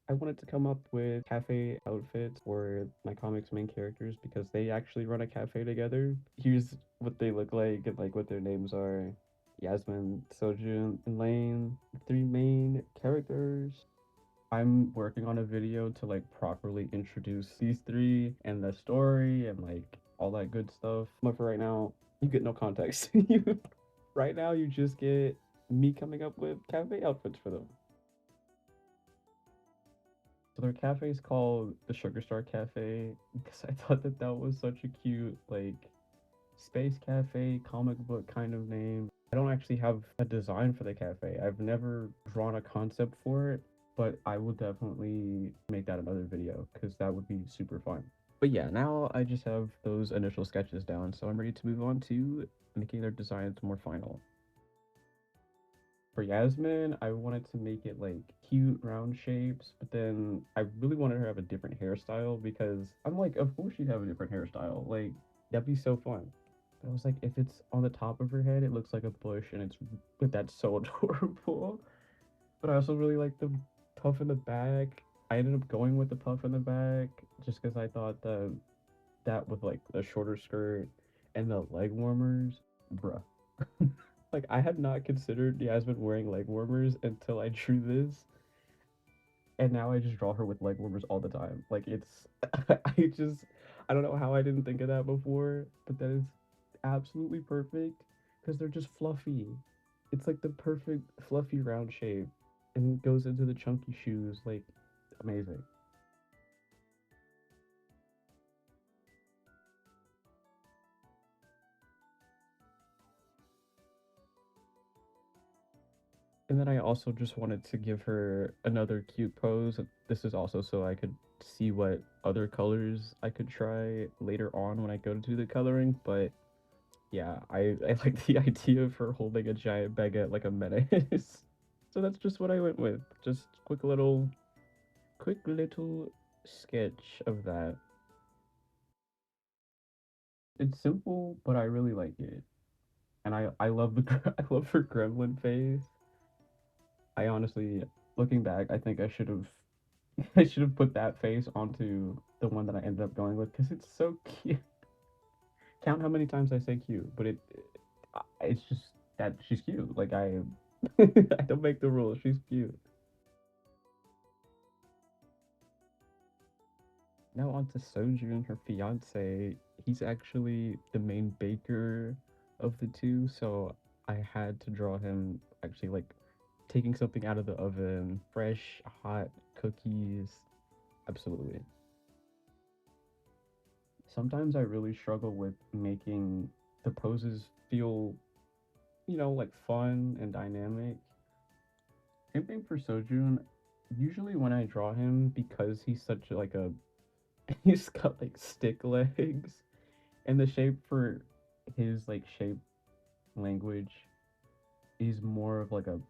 I wanted to come up with cafe outfits for my comics main characters because they actually run a cafe together. Here's what they look like and like what their names are. Yasmin, Sojun, and Lane, three main characters. I'm working on a video to like properly introduce these three and the story and like all that good stuff. But for right now, you get no context. You right now you just get me coming up with cafe outfits for them. So their cafe is called the Sugar Star Cafe because I thought that that was such a cute like space cafe comic book kind of name. I don't actually have a design for the cafe. I've never drawn a concept for it, but I will definitely make that another video because that would be super fun. But yeah, now I just have those initial sketches down, so I'm ready to move on to making their designs more final. For Yasmin, I wanted to make it like cute round shapes, but then I really wanted her to have a different hairstyle because I'm like, of course she'd have a different hairstyle. Like, that'd be so fun. But I was like, if it's on the top of her head, it looks like a bush, and but that's so adorable. But I also really like the puff in the back. I ended up going with the puff in the back just because I thought that with like the shorter skirt and the leg warmers, bruh. Like I had not considered Yasmin wearing leg warmers until I drew this, and now I just draw her with leg warmers all the time. Like it's, I don't know how I didn't think of that before, but that is absolutely perfect because they're just fluffy. It's like the perfect fluffy round shape, and it goes into the chunky shoes. Like amazing. And then I also just wanted to give her another cute pose. This is also so I could see what other colors I could try later on when I go to do the coloring. But yeah, I like the idea of her holding a giant baguette like a menace. So that's just what I went with. Just quick little sketch of that. It's simple, but I really like it. And I love I love her gremlin face. I honestly, looking back, I think I should have I should have put that face onto the one that I ended up going with because it's so cute. Count how many times I say cute, but it's just that she's cute. Like I I don't make the rules. She's cute. Now on to Soju, her fiance. He's actually the main baker of the two, so I had to draw him actually like taking something out of the oven, fresh, hot cookies. Absolutely. Sometimes I really struggle with making the poses feel, like fun and dynamic. Same thing for Sojun. Usually when I draw him, because he's such like a, he's got like stick legs, and the shape for his like shape language is more of like a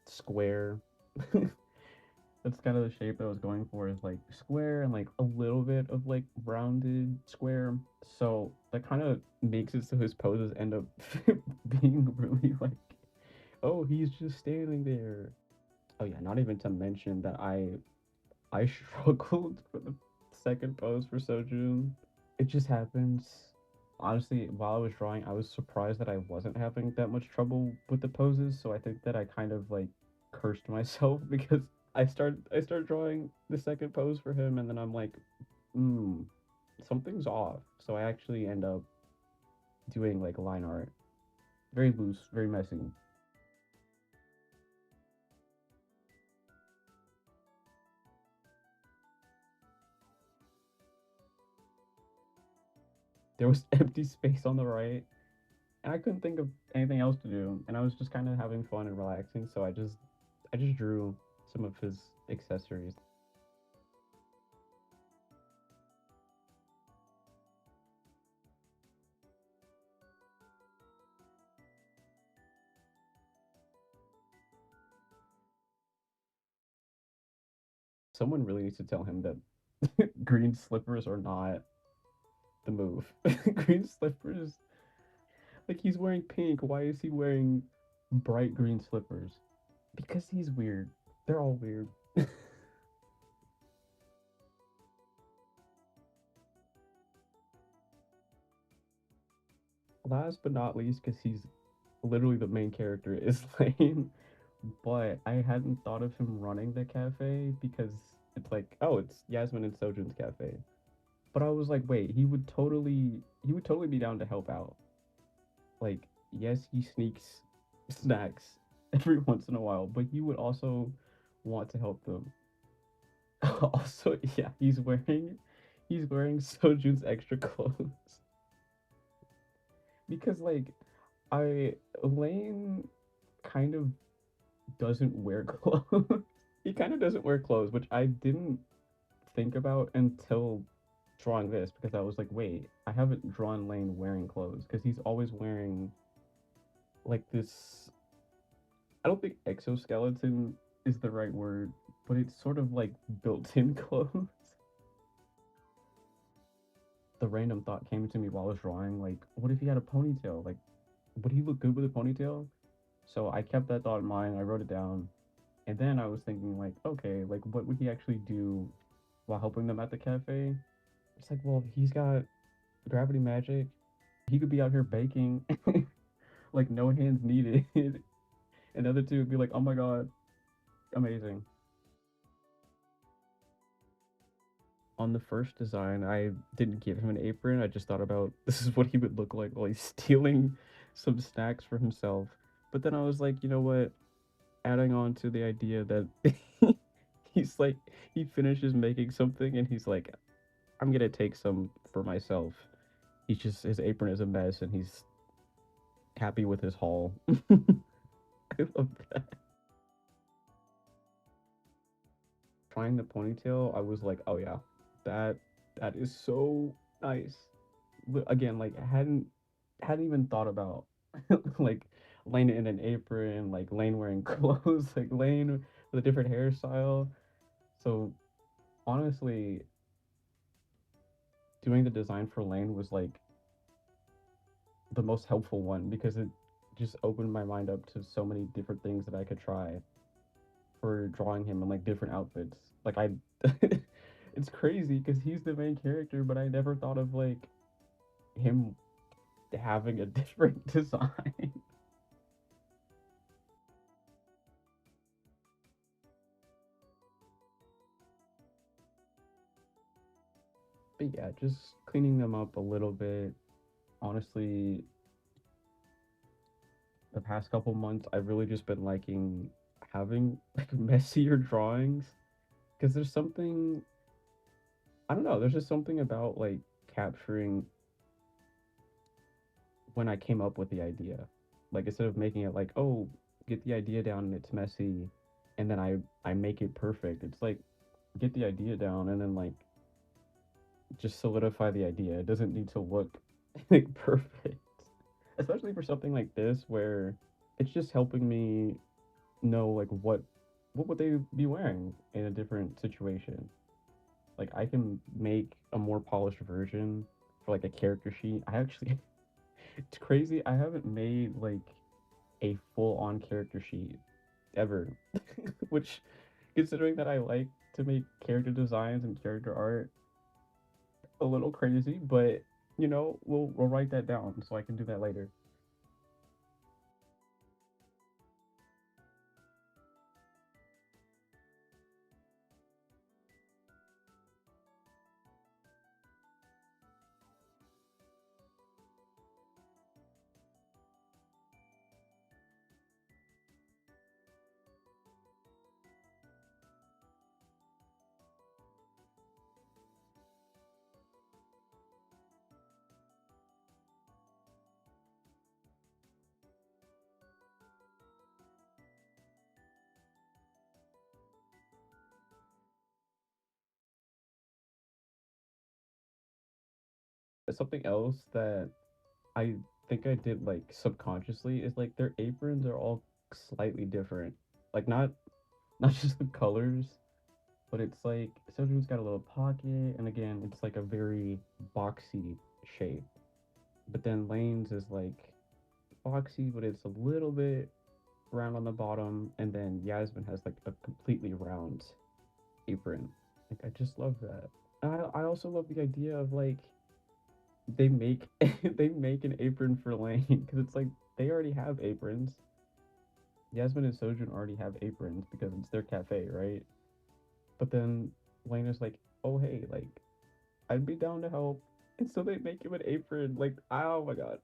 square. That's kind of the shape that I was going for is like square and like a little bit of like rounded square. So that kind of makes it so his poses end up being really like, oh, he's just standing there. Oh yeah, not even to mention that I struggled for the second pose for Sojun. It just happens. Honestly, while I was drawing, I was surprised that I wasn't having that much trouble with the poses. So I think that I kind of like cursed myself because I start drawing the second pose for him, and then I'm like, hmm, something's off. So I actually end up doing like line art, very loose, very messy. There was empty space on the right, and I couldn't think of anything else to do, and I was just kind of having fun and relaxing. So I just drew some of his accessories. Someone really needs to tell him that green slippers are not the move. Green slippers, like he's wearing pink. Why is he wearing bright green slippers? Because he's weird. They're all weird. last but not least, because he's literally the main character, is Lane. But I hadn't thought of him running the cafe because it's like, oh, it's Yasmin and Sojin's cafe. But I was like, wait, he would totally be down to help out. Like, yes, he sneaks snacks every once in a while, but he would also want to help them. Also, yeah, he's wearing Sojun's extra clothes because like I Lane kind of doesn't wear clothes. He kind of doesn't wear clothes, which I didn't think about until drawing this because I was like, wait, I haven't drawn Lane wearing clothes because he's always wearing like this. I don't think exoskeleton is the right word, but it's sort of like built-in clothes. The random thought came to me while I was drawing, like, what if he had a ponytail? Like, would he look good with a ponytail? So I kept that thought in mind. I wrote it down, and then I was thinking, like, okay, like, what would he actually do while helping them at the cafe? It's like, well, he's got gravity magic. He could be out here baking, like, no hands needed. And the other two would be like, oh my god, amazing. On the first design, I didn't give him an apron. I just thought about this is what he would look like while he's stealing some snacks for himself. But then I was like, you know what? Adding on to the idea that he's like, he finishes making something and he's like, I'm gonna take some for myself. He's just, his apron is a mess and he's happy with his haul. I love that. Trying the ponytail, I was like, oh yeah, that that is so nice. Again, like hadn't even thought about like Lane in an apron, like Lane wearing clothes, like Lane with a different hairstyle. So honestly, doing the design for Lane was like the most helpful one because it just opened my mind up to so many different things that I could try for drawing him in like different outfits. Like I it's crazy because he's the main character, but I never thought of like him having a different design. But yeah, just cleaning them up a little bit. Honestly, the past couple months, I've really just been liking having like messier drawings because there's something, I don't know, there's just something about like capturing when I came up with the idea. Like instead of making it like, oh, get the idea down and it's messy and then I make it perfect. It's like get the idea down and then like just solidify the idea. It doesn't need to look like perfect. Especially for something like this where it's just helping me know like what would they be wearing in a different situation. Like I can make a more polished version for like a character sheet. I actually it's crazy. I haven't made like a full on character sheet ever. Which considering that I like to make character designs and character art, a little crazy, but we'll write that down so I can do that later. Something else that I think I did like subconsciously is like their aprons are all slightly different. Like not just the colors, but it's like Soju's got a little pocket, and again, it's like a very boxy shape. But then Lane's is like boxy, but it's a little bit round on the bottom, and then Yasmin has like a completely round apron. Like I just love that. I also love the idea of like they make they make an apron for Lane because it's like they already have aprons. Yasmin and Sojun already have aprons because it's their cafe, right? But then Lane is like, "Oh hey, like I'd be down to help," and so they make him an apron. Like, oh my god.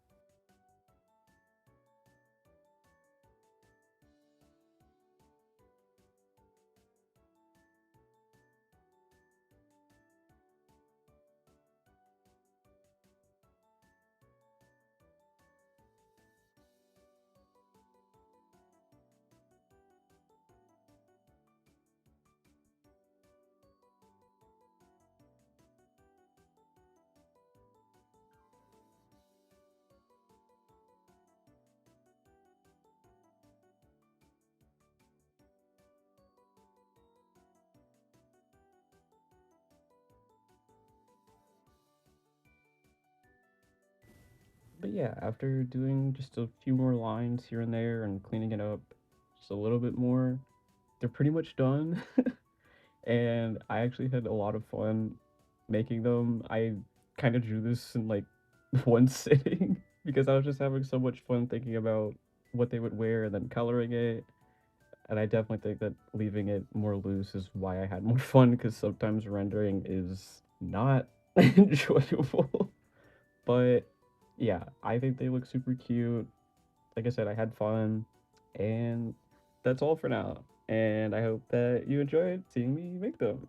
But yeah, after doing just a few more lines here and there and cleaning it up just a little bit more, they're pretty much done. And I actually had a lot of fun making them. I kind of drew this in like one sitting because I was just having so much fun thinking about what they would wear and then coloring it. And I definitely think that leaving it more loose is why I had more fun because sometimes rendering is not enjoyable. But yeah, I think they look super cute. Like I said, I had fun, and that's all for now. And I hope that you enjoyed seeing me make them.